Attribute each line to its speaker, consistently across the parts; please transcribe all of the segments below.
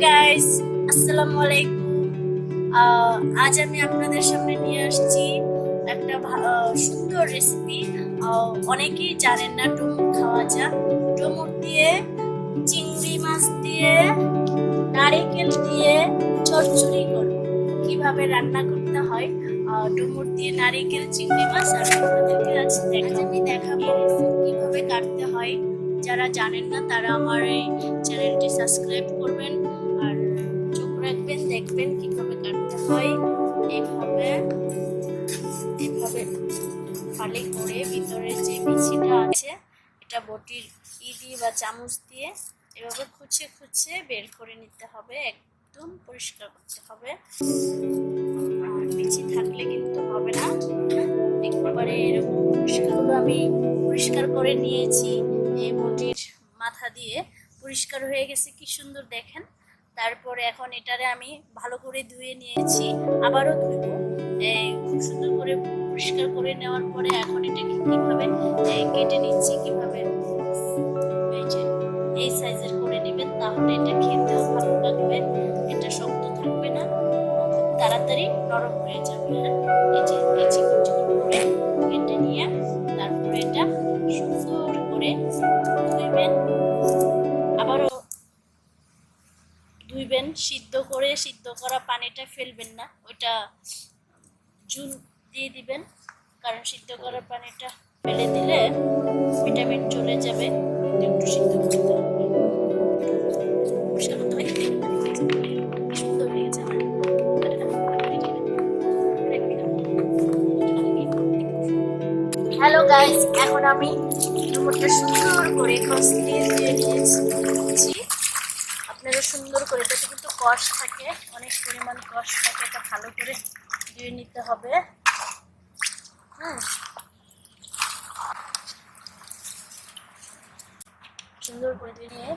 Speaker 1: Guys, আসসালামু আলাইকুম। আজ আমি আপনাদের সামনে নিয়ে আসছি একটা সুন্দর রেসিপি। অনেকেই জানেন না ডুমুর খাওয়া যায়। ডুমুর দিয়ে, চিংড়ি মাছ দিয়ে, নারকেল দিয়ে চচ্চড়ি করব। কিভাবে রান্না করতে হয় ডুমুর দিয়ে নারকেল চিংড়ি মাছ, আমি আপনাদেরকে আজ আমি দেখাবো কিভাবে কাটতে হয়। যারা জানেন না তারা আমার এই চ্যানেলটি সাবস্ক্রাইব করবেন আর চোখ রাখবেন, দেখবেন কিভাবে কাটতে হয়। এইভাবে এইভাবে ফালি করে ভিতরে যে বিচিটা আছে এটা বটির দিয়ে বা চামচ দিয়ে এভাবে খুঁচে খুঁচে বের করে নিতে হবে, একদম পরিষ্কার করতে হবে। আর বিচি থাকলে কিন্তু হবে না, একবারে এরকম আমি পরিষ্কার করে নিয়েছি। এই বটির মাথা দিয়ে পরিষ্কার হয়ে গেছে, কি সুন্দর দেখেন। তারপরে এখন এটারে আমি ভালো করে ধুয়ে নিয়েছি, আবারও ধুবো। খুব সুন্দর করে পরিষ্কার করে নেওয়ার পরে এখন এটাকে কিভাবে কেটে নিচ্ছি, কিভাবে এই সাইজের করে নেবেন, তাহলে এটা খেতেও ভালো লাগবে, এটা শক্ত থাকবে না, খুব তাড়াতাড়ি নরম হয়ে যাবে। এই যে চিকন চিকন করে কেটে নিয়ে তারপরে এটা সুন্দর করে ধুইবেন, আবারও ধুইবেন। সিদ্ধ করা পানিটা ফেলবেন না, ওইটা চুন দিয়ে দিবেন, কারণ সিদ্ধ করা পানিটা ফেলে দিলে ভিটামিন চলে যাবে। একটু সিদ্ধ করতে হবে, সুন্দর হয়ে গেছে। হ্যালো গাইস, এখন আমি ডুমুরটা সুন্দর করে কষ দিয়ে নিয়েছি। আপনারা সুন্দর করে, এটাতে কিন্তু কষ থাকে, অনেক পরিমাণ কষ থাকে, এটা ভালো করে দিয়ে নিতে হবে। সুন্দর করে দিয়ে নিয়ে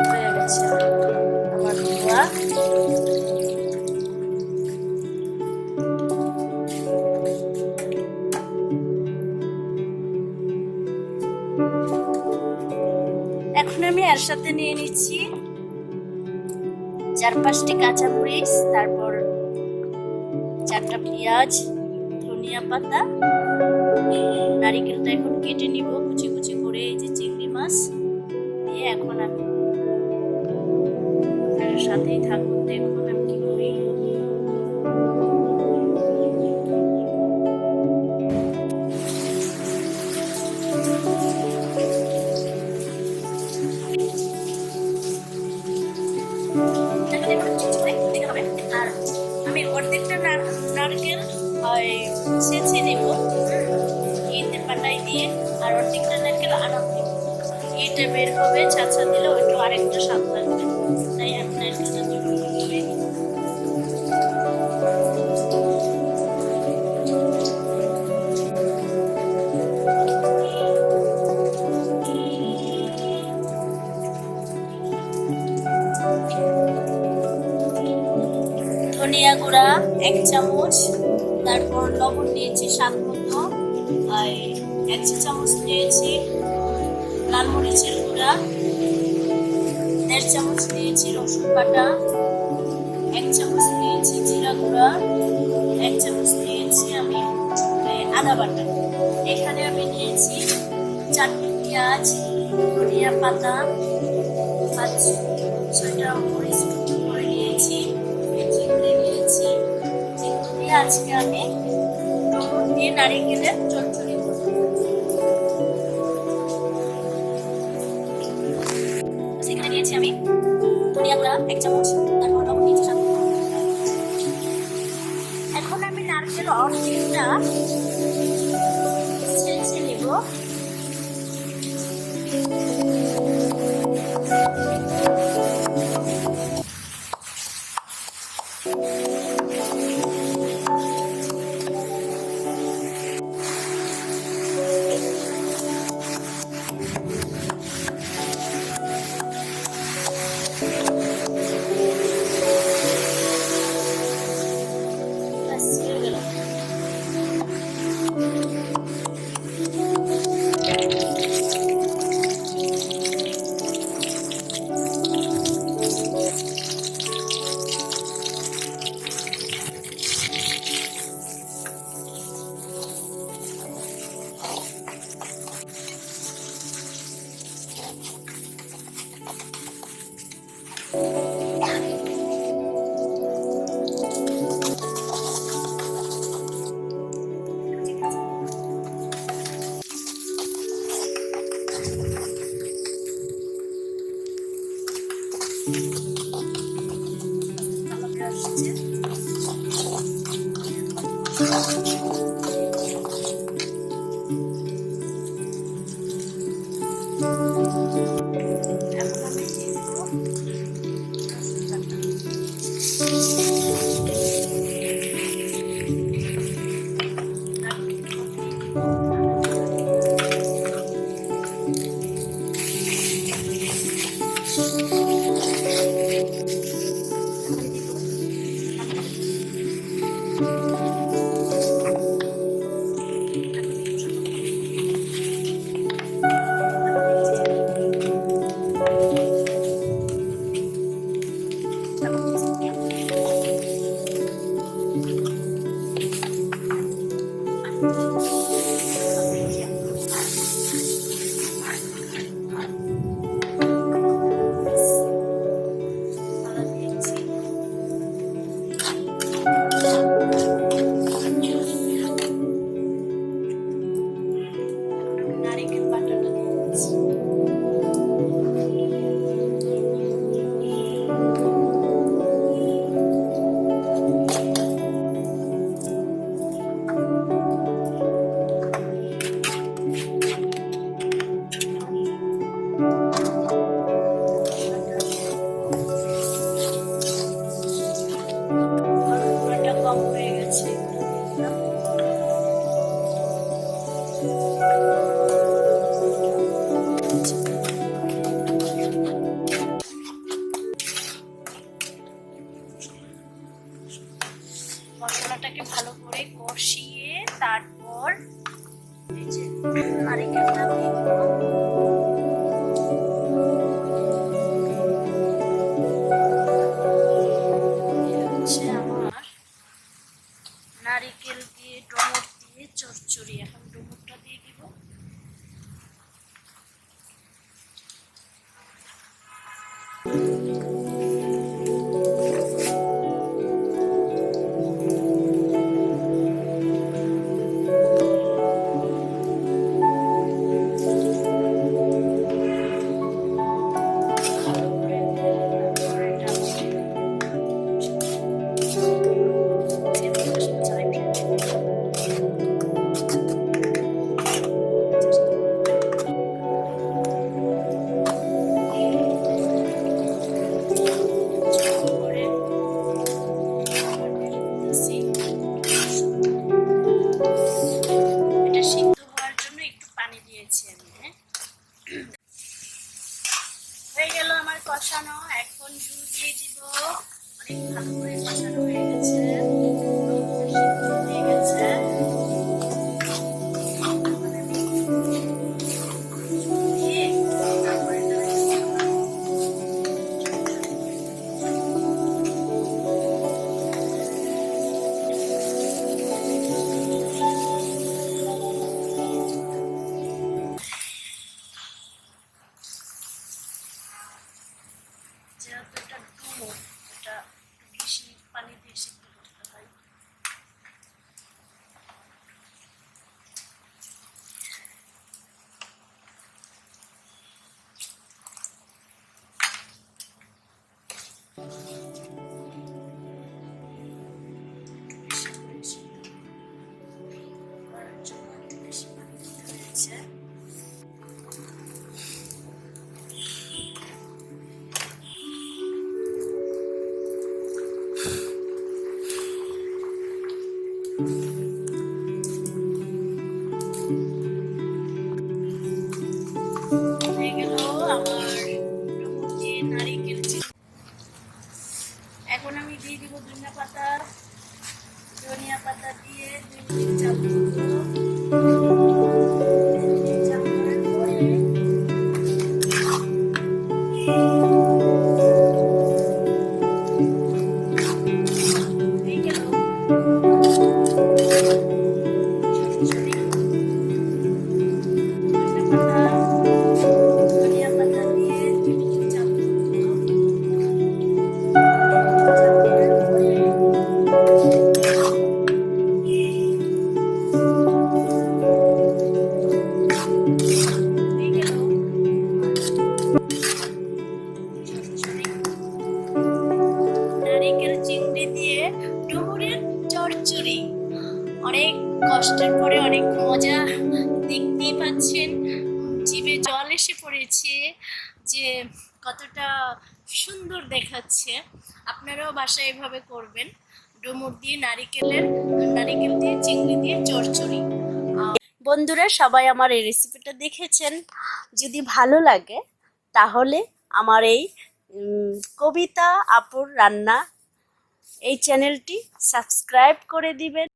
Speaker 1: হয়ে গেছে আমার ধোয়া। এখন আমি এর সাথে নিয়ে নিচ্ছি 4-5টি কাঁচামরিচ, তারপর 4টা পেঁয়াজ, ধনিয়া পাতা, নারিকেলটা এখন কেটে নিব কুচি কুচি করে। এই যে চিংড়ি মাছ দিয়ে এখন আমি, আপনার সাথেই থাকুন, দেখুন আমি কি করি। আর আমি অর্ধেকটা নারকেল ছেঁচে নেব এতে পাটাই দিয়ে, আর অর্ধেকটা নারকেল আরাম দেব, এটা বের হবে। ছাঁচা দিলে একটু আরেকটা স্বাদ লাগবে, তাই আমি নারকেলটা দিয়ে নিব। ধনিয়া গুঁড়া 1 চামচ, তারপর লবণ নিয়েছি স্বাদ মতো, 1 চা চামচ নিয়েছি লাল মরিচের গুঁড়া, 1.5 চামচ নিয়েছি রসুন বাটা, 1 চামচ নিয়েছি জিরা গুঁড়া, 1 চামচ নিয়েছি আমি আদা বাটা। এখানে আমি নিয়েছি 4টি পেঁয়াজ, ধনিয়া পাতা, 5-6টা মরিচ করে নিয়েছি, চিংড়ি নিয়েছি। চিংড়ি দিয়ে আজকে আমি ডুমুর দিয়ে নারিকেলের চচ্চড়ি করব। সেখানে নিয়েছি আমি ধনিয়া গুঁড়া 1 চামচ, তারপর লবণ নিয়েছি স্বাদ মতো, নারকেল অর্ধেকটা ছেঁচে নিব। মশলাটাকে ভালো করে কষিয়ে তারপর এই যে নারকেলটা দিব। আমার নারকেল দিয়ে ডুমুর দিয়ে চরচরি। এখন ডুমুরটা দিয়ে দিব। হয়ে গেল আমার যে নারিকেল। এখন আমি দিয়ে দিব ধনিয়া পাতা দিয়ে 2 মিনিট চালু নারিকেল চিংড়ি দিয়ে ডুমুরের চরচরি। অনেক কষ্টের পরে অনেক মজা, দেখতেই পাচ্ছেন জিভে জল এসে পড়েছে যে কতটা সুন্দর দেখাচ্ছে। আপনারাও বাসায় এভাবে করবেন, ডুমুর দিয়ে নারিকেল দিয়ে চিংড়ি দিয়ে চরচরি। বন্ধুরা সবাই আমার এই রেসিপিটা দেখেছেন, যদি ভালো লাগে তাহলে আমার এই কবিতা আপুর রান্না এই চ্যানেলটি সাবস্ক্রাইব করে দিবেন।